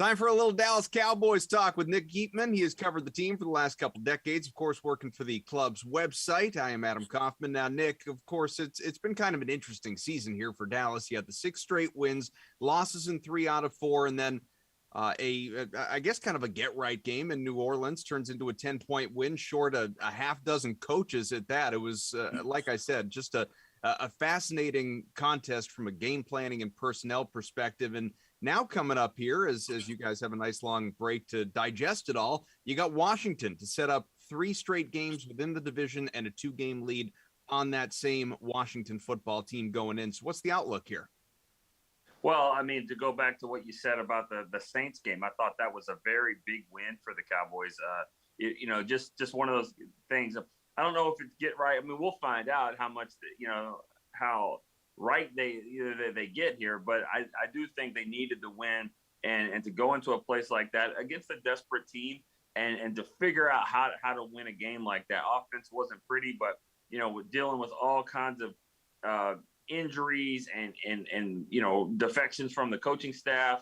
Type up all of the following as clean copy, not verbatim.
Time for a little Dallas Cowboys talk with Nick Eatman. He has covered the team for the last couple decades, of course, working for the club's website. I am Adam Kaufman. Now, Nick, of course, it's been kind of an interesting season here for Dallas. You had the 6 straight wins, losses in 3 out of 4, and then I guess kind of a get-right game in New Orleans turns into a 10-point win, short a half dozen coaches at that. It was, like I said, just a fascinating contest from a game planning and personnel perspective. And now coming up here, as you guys have a nice long break to digest it all, you got Washington to set up 3 straight games within the division and a 2-game lead on that same Washington football team going in. So what's the outlook here? Well, I mean, to go back to what you said about the Saints game, I thought that was a very big win for the Cowboys. Just one of those things. I don't know if it's get right. I mean, we'll find out how much, how right they get here. But I do think they needed the win and to go into a place like that against a desperate team and to figure out how to win a game like that. Offense wasn't pretty, but, with dealing with all kinds of injuries and defections from the coaching staff,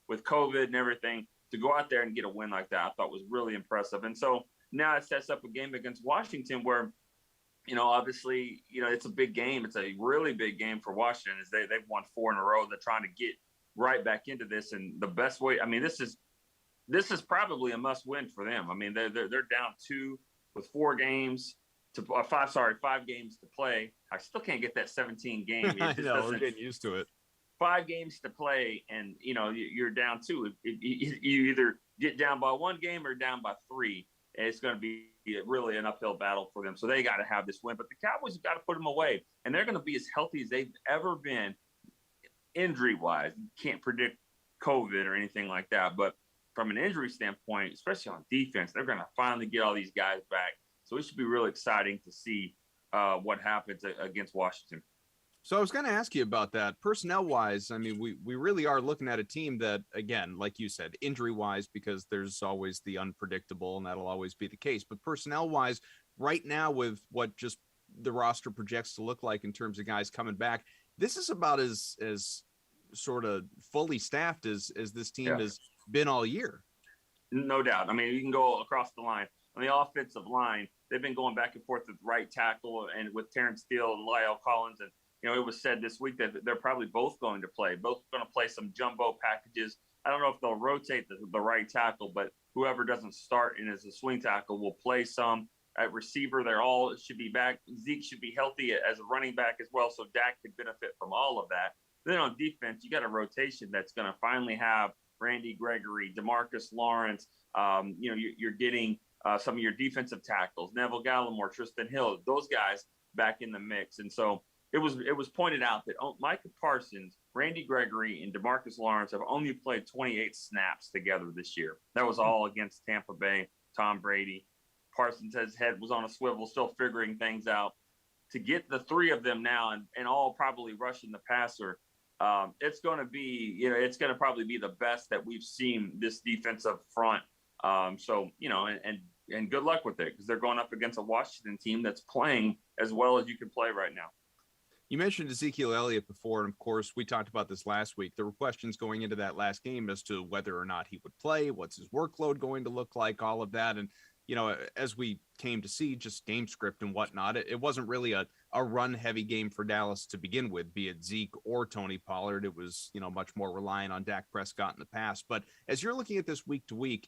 with COVID and everything, to go out there and get a win like that, I thought was really impressive. And so now it sets up a game against Washington where, obviously, it's a big game. It's a really big game for Washington as they've won 4 in a row. They're trying to get right back into this. And the best way, I mean, this is probably a must win for them. I mean, they're down 2 with 5 games to play. I still can't get that 17 game. I know, we're getting used to it. 5 games to play, and you're down 2. You either get down by 1 game or down by 3. And it's going to be really an uphill battle for them. So they got to have this win. But the Cowboys have got to put them away, and they're going to be as healthy as they've ever been, injury-wise. You can't predict COVID or anything like that, but from an injury standpoint, especially on defense, they're going to finally get all these guys back. So it should be really exciting to see what happens against Washington. So I was going to ask you about that. Personnel-wise, I mean, we really are looking at a team that, again, like you said, injury-wise, because there's always the unpredictable, and that'll always be the case. But personnel-wise, right now with what just the roster projects to look like in terms of guys coming back, this is about as sort of fully staffed as this team has been all year. No doubt. I mean, you can go across the line. On the offensive line, they've been going back and forth with right tackle and with Terrence Steele and Lyle Collins. And, it was said this week that they're probably both going to play some jumbo packages. I don't know if they'll rotate the right tackle, but whoever doesn't start in as a swing tackle will play some. At receiver, they're all should be back. Zeke should be healthy as a running back as well, so Dak could benefit from all of that. Then on defense, you got a rotation that's going to finally have Randy Gregory, DeMarcus Lawrence. You're getting some of your defensive tackles, Neville Gallimore, Tristan Hill, those guys back in the mix. And so it was pointed out that Micah Parsons, Randy Gregory, and DeMarcus Lawrence have only played 28 snaps together this year. That was all against Tampa Bay, Tom Brady. Parsons' head was on a swivel, still figuring things out. To get the 3 of them now and all probably rushing the passer, it's going to probably be the best that we've seen this defensive front. And good luck with it because they're going up against a Washington team that's playing as well as you can play right now. You mentioned Ezekiel Elliott before, and of course, we talked about this last week. There were questions going into that last game as to whether or not he would play, what's his workload going to look like, all of that. And, as we came to see, just game script and whatnot, it wasn't really a run-heavy game for Dallas to begin with, be it Zeke or Tony Pollard. It was, much more reliant on Dak Prescott in the past. But as you're looking at this week to week,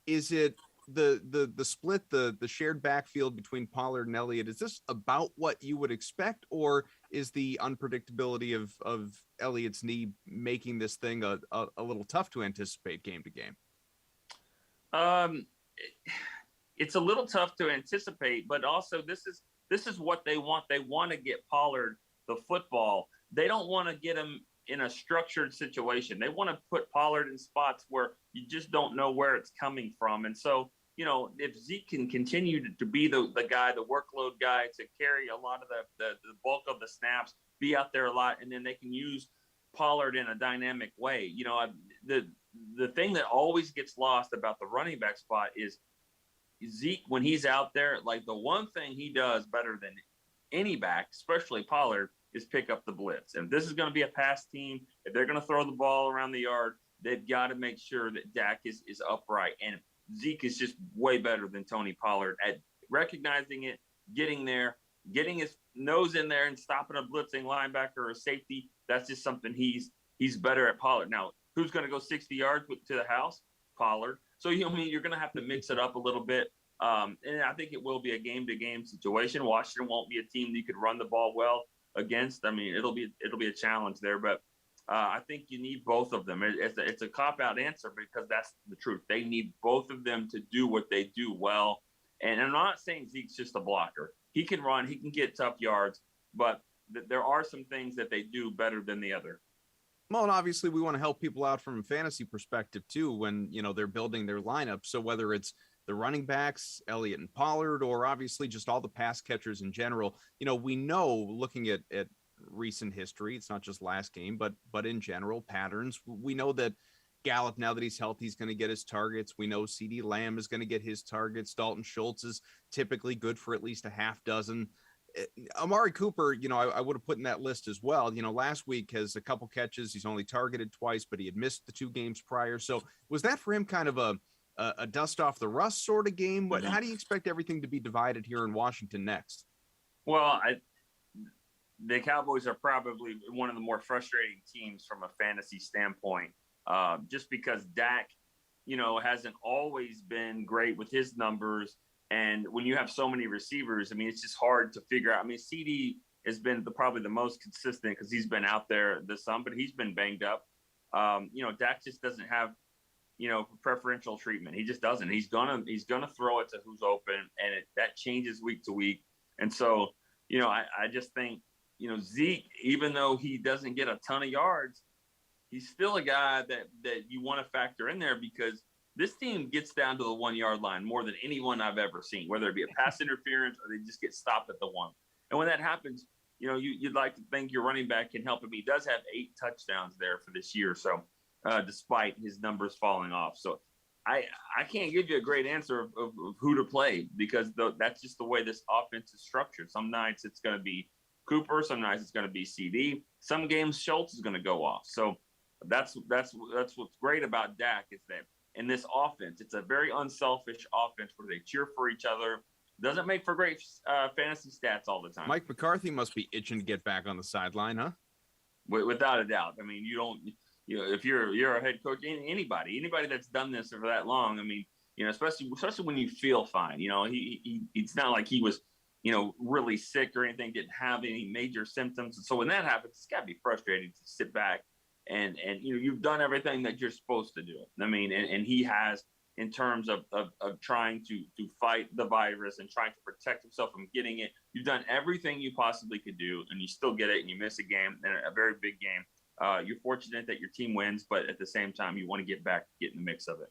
is it the split, the shared backfield between Pollard and Elliott, is this about what you would expect, or is the unpredictability of Elliott's knee making this thing a little tough to anticipate game to game? It's a little tough to anticipate, but also this is what they want. They want to get Pollard the football. They don't want to get him in a structured situation. They want to put Pollard in spots where you just don't know where it's coming from. And so, if Zeke can continue to be the guy, the workload guy, to carry a lot of the bulk of the snaps, be out there a lot, and then they can use Pollard in a dynamic way. The thing that always gets lost about the running back spot is Zeke, when he's out there, like the one thing he does better than any back, especially Pollard, is pick up the blitz. And if this is going to be a pass team, if they're going to throw the ball around the yard, they've got to make sure that Dak is upright. And Zeke is just way better than Tony Pollard at recognizing it, getting there, getting his nose in there and stopping a blitzing linebacker or a safety. That's just something he's better at Pollard. Now, who's going to go 60 yards to the house? Pollard. So, you're going to have to mix it up a little bit. And I think it will be a game-to-game situation. Washington won't be a team that you could run the ball well against. I mean, it'll be a challenge there, but I think you need both of them. It's a cop-out answer because that's the truth. They need both of them to do what they do well. And I'm not saying Zeke's just a blocker. He can run, he can get tough yards, but there are some things that they do better than the other. Well, and obviously we want to help people out from a fantasy perspective too when, they're building their lineup. So whether it's the running backs, Elliott and Pollard, or obviously just all the pass catchers in general, we know looking at recent history, it's not just last game, but in general patterns, we know that Gallup, now that he's healthy, is going to get his targets. We know CeeDee Lamb is going to get his targets. Dalton Schultz is typically good for at least a half dozen. Amari Cooper, I would have put in that list as well. Last week has a couple catches. He's only targeted twice, but he had missed the 2 games prior. So was that for him kind of a dust off the rust sort of game? How do you expect everything to be divided here in Washington next? Well, the Cowboys are probably one of the more frustrating teams from a fantasy standpoint, just because Dak, hasn't always been great with his numbers. And when you have so many receivers, I mean, it's just hard to figure out. I mean, CD has been probably the most consistent because he's been out there this summer, but he's been banged up. Dak just doesn't have, preferential treatment. He just doesn't. He's gonna throw it to who's open, and that changes week to week. And so, I just think, Zeke, even though he doesn't get a ton of yards, he's still a guy that you want to factor in there because this team gets down to the 1 yard line more than anyone I've ever seen, whether it be a pass interference or they just get stopped at the 1. And when that happens, you'd like to think your running back can help him. He does have 8 touchdowns there for this year. So despite his numbers falling off. So I can't give you a great answer of who to play because that's just the way this offense is structured. Some nights it's going to be Cooper. Some nights it's going to be CD. Some games Schultz is going to go off. So that's what's great about Dak is that in this offense, it's a very unselfish offense where they cheer for each other. Doesn't make for great fantasy stats all the time. Mike McCarthy must be itching to get back on the sideline, huh? Without a doubt. I mean, if you're a head coach, anybody that's done this for that long, I mean, especially when you feel fine, it's not like he was, really sick or anything, didn't have any major symptoms. And so when that happens, it's got to be frustrating to sit back and you've done everything that you're supposed to do. I mean, and he has in terms of trying to fight the virus and trying to protect himself from getting it. You've done everything you possibly could do, and you still get it, and you miss a game, and a very big game. You're fortunate that your team wins, but at the same time, you want to get back, get in the mix of it.